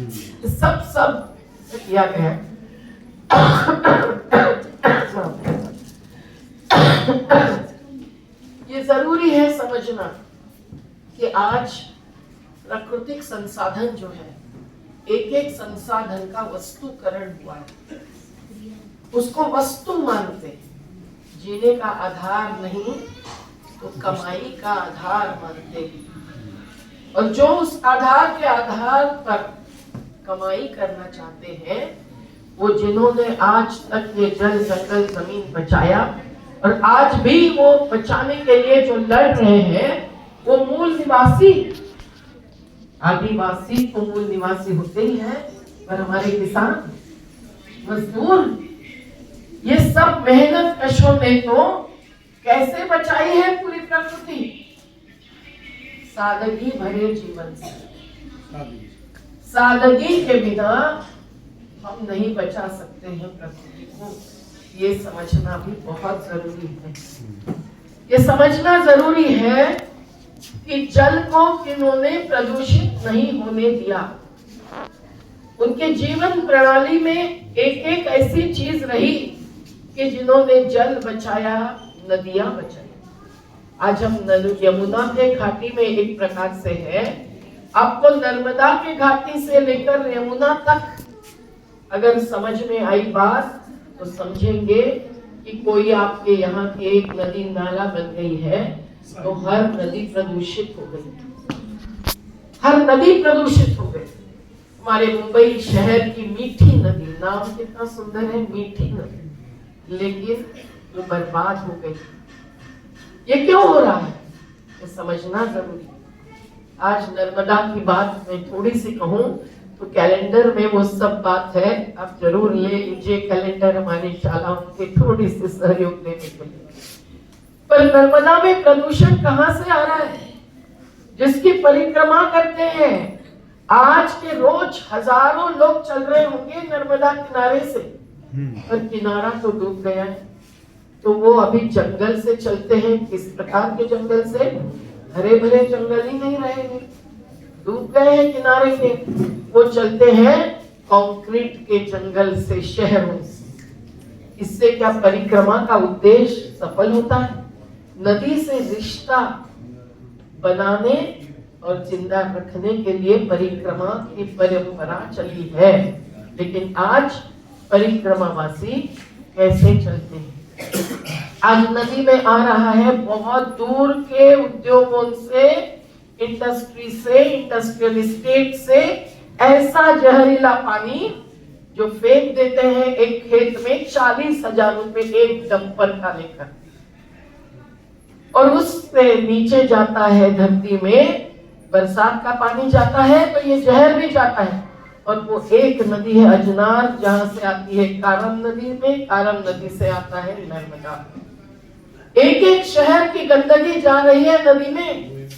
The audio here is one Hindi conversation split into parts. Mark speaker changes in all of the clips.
Speaker 1: सब किया गया। ये जरूरी है समझना कि आज प्राकृतिक संसाधन जो है, एक एक संसाधन का वस्तुकरण हुआ है, उसको वस्तु मानते हैं, जीने का आधार नहीं तो कमाई का आधार मानते हैं। और जो उस आधार के आधार पर कमाई करना चाहते हैं, वो जिन्होंने आज तक ये जल जंगल जमीन बचाया और आज भी वो बचाने के लिए जो लड़ रहे हैं, वो मूल निवासी, आदिवासी तो मूल निवासी होते ही हैं, पर हमारे किसान मजदूर, ये सब मेहनत कशों ने तो कैसे बचाई है पूरी प्रकृति, सादगी भरे जीवन से। सादगी के बिना हम नहीं बचा सकते हैं प्रकृति को, ये समझना भी बहुत जरूरी है। ये समझना जरूरी है कि जल को किन्होंने प्रदूषित नहीं होने दिया। उनके जीवन प्रणाली में एक एक ऐसी चीज रही कि जिन्होंने जल बचाया, नदियां बचाई। आज हम यमुना के घाटी में एक प्रकार से है, आपको नर्मदा के घाटी से लेकर यमुना तक अगर समझ में आई बात तो समझेंगे कि कोई आपके यहाँ की एक नदी नाला बन गई है तो हर नदी प्रदूषित हो गई, हर नदी प्रदूषित हो गई। हमारे मुंबई शहर की मीठी नदी, नाम कितना सुंदर है, मीठी नदी, लेकिन वो बर्बाद हो गई। ये क्यों हो रहा है, ये समझना जरूरी है। आज नर्मदा की बात मैं थोड़ी सी कहूँ तो कैलेंडर में वो सब बात है, आप जरूर ले लीजिए कैलेंडर हमारी शालाओं के, थोड़ी सी सहयोग देने के लिए। पर नर्मदा में प्रदूषण कहाँ से आ रहा है, जिसकी परिक्रमा करते हैं आज के रोज हजारों लोग चल रहे होंगे नर्मदा किनारे से, पर किनारा तो डूब गया है। तो वो अभी जंगल से चलते हैं, किस प्रकार के जंगल से, हरे भरे जंगल ही नहीं रहेंगे, डूब गए हैं किनारे के। वो चलते हैं कंक्रीट के जंगल से, शहरों से। इससे क्या परिक्रमा का उद्देश्य सफल होता है? नदी से रिश्ता बनाने और जिंदा रखने के लिए परिक्रमा की परंपरा चली है, लेकिन आज परिक्रमावासी कैसे चलते हैं? आज नदी में आ रहा है बहुत दूर के उद्योगों से, इंडस्ट्री से, इंडस्ट्रियल एस्टेट से ऐसा जहरीला पानी जो फेंक देते हैं एक खेत में 40,000 रुपए एक डंपर का लेकर, और उससे नीचे जाता है धरती में, बरसात का पानी जाता है तो ये जहर भी जाता है। और वो एक नदी है अजनार, जहां से आती है कारम नदी में, कारम नदी से आता है नर्मदा। एक एक शहर की गंदगी जा रही है नदी में,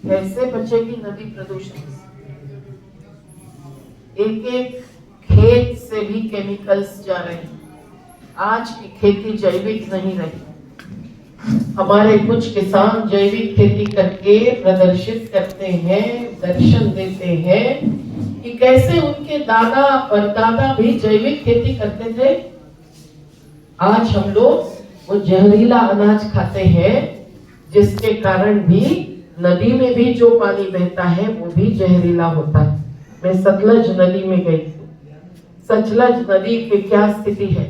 Speaker 1: कैसे बचेगी नदी प्रदूषण से? एक एक खेत से भी केमिकल्स जा रहे हैं। आज की खेती जैविक नहीं रही। हमारे कुछ किसान जैविक खेती करके प्रदर्शित करते हैं, दर्शन देते हैं कि कैसे उनके दादा परदादा भी जैविक खेती करते थे। आज हम लोग वो जहरीला अनाज खाते हैं, जिसके कारण भी नदी में भी जो पानी बहता है वो भी जहरीला होता है। मैं सतलज नदी में गई थी। सतलज नदी की क्या स्थिति है?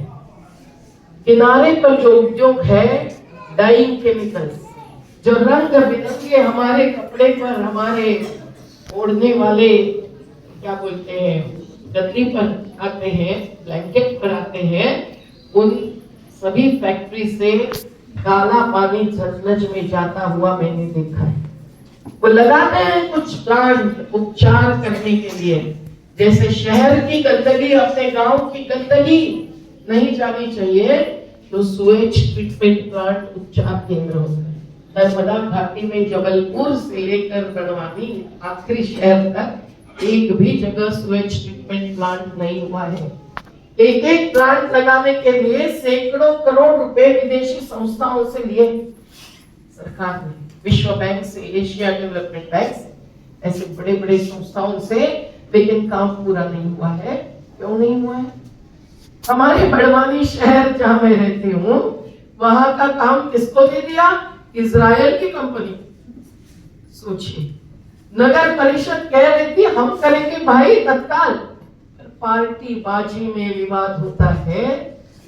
Speaker 1: किनारे पर जो उद्योग है, डाइंग केमिकल्स, जो रंग बिरंगे हमारे कपड़े पर, हमारे ओढ़ने वाले क्या बोलते हैं, गद्दी पर आते हैं, ब्लैंकेट पर आते हैं, उन सभी फैक्ट्री से काला पानी सतलज में जाता हुआ मैंने देखा है। वो लगाते हैं कुछ प्लांट उपचार करने के लिए, जैसे शहर की गंदगी अपने गांव की गंदगी नहीं जानी चाहिए, तो सुएज ट्रीटमेंट प्लांट उपचार केंद्र होता है। नर्मदा घाटी में जबलपुर से लेकर बड़वानी आखिरी शहर तक एक भी जगह सुएज ट्रीटमेंट प्लांट नहीं हुआ है। एक एक प्लांट लगाने के लिए सैकड़ों करोड़ रुपए विदेशी संस्थाओं से लिए सरकार ने, विश्व बैंक से, एशिया डेवलपमेंट बैंक से, ऐसे बड़े बड़े संस्थाओं से लेकिन काम पूरा नहीं हुआ है। क्यों नहीं हुआ है? हमारे बड़वानी शहर जहां मैं रहती हूँ, वहां का काम किसको दे दिया? इजराइल की कंपनी। सोचिए, नगर परिषद कह रही थी हम करेंगे भाई तत्काल, पार्टी बाजी में विवाद होता है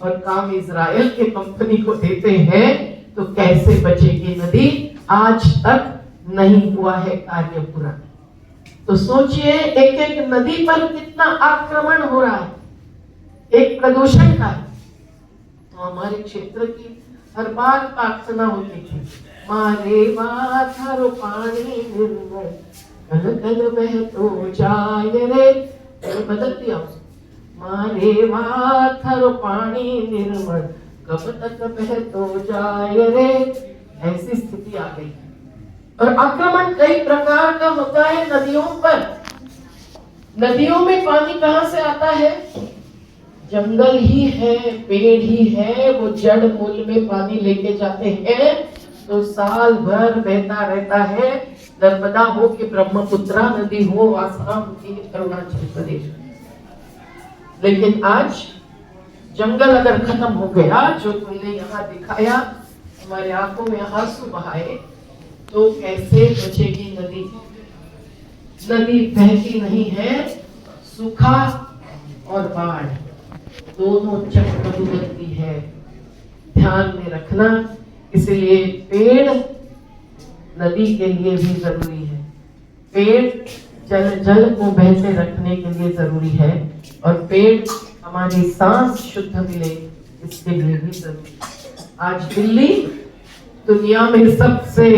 Speaker 1: और काम इजराइल के कंपनी को देते हैं, तो कैसे बचेगी नदी? आज तक नहीं हुआ है कार्य पूरा। तो सोचिए, एक एक नदी पर कितना आक्रमण हो रहा है, एक प्रदूषण का। तो हमारे क्षेत्र की हर बार प्रार्थना होती थी, मारे थारो पानी निर्मल कल कल बह तो जाए रे। बदल दिया उसको, मारे थारो पानी निर्मल कब तक बह तो जाए रे। ऐसी स्थिति आ गई। और आक्रमण कई प्रकार का होता है नदियों पर। नदियों में पानी कहां से आता है? जंगल ही है, पेड़ ही है, वो जड़ मूल में पानी लेके जाते हैं, तो साल भर बहता रहता है। नर्मदा हो कि ब्रह्मपुत्रा नदी हो आसाम की अरुणाचल प्रदेश। लेकिन आज जंगल अगर खत्म हो गया, जो तुमने यहाँ दिखाया, हमारे आंखों में आंसू बहाए, तो कैसे बचेगी नदी? नदी बहती नहीं है, सूखा और बाढ़ दोनों चक्रवाती बनती है। ध्यान में रखना। इसलिए पेड़ नदी के लिए भी जरूरी है। पेड़ जल को बहते रखने के लिए जरूरी है, और पेड़ हमारी सांस शुद्ध मिले इसके लिए भी जरूरी है। आज दिल्ली दुनिया में सबसे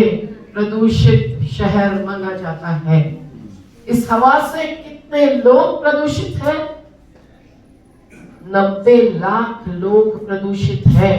Speaker 1: प्रदूषित शहर माना जाता है। इस हवा से कितने लोग प्रदूषित हैं? 90 लाख लोग प्रदूषित है।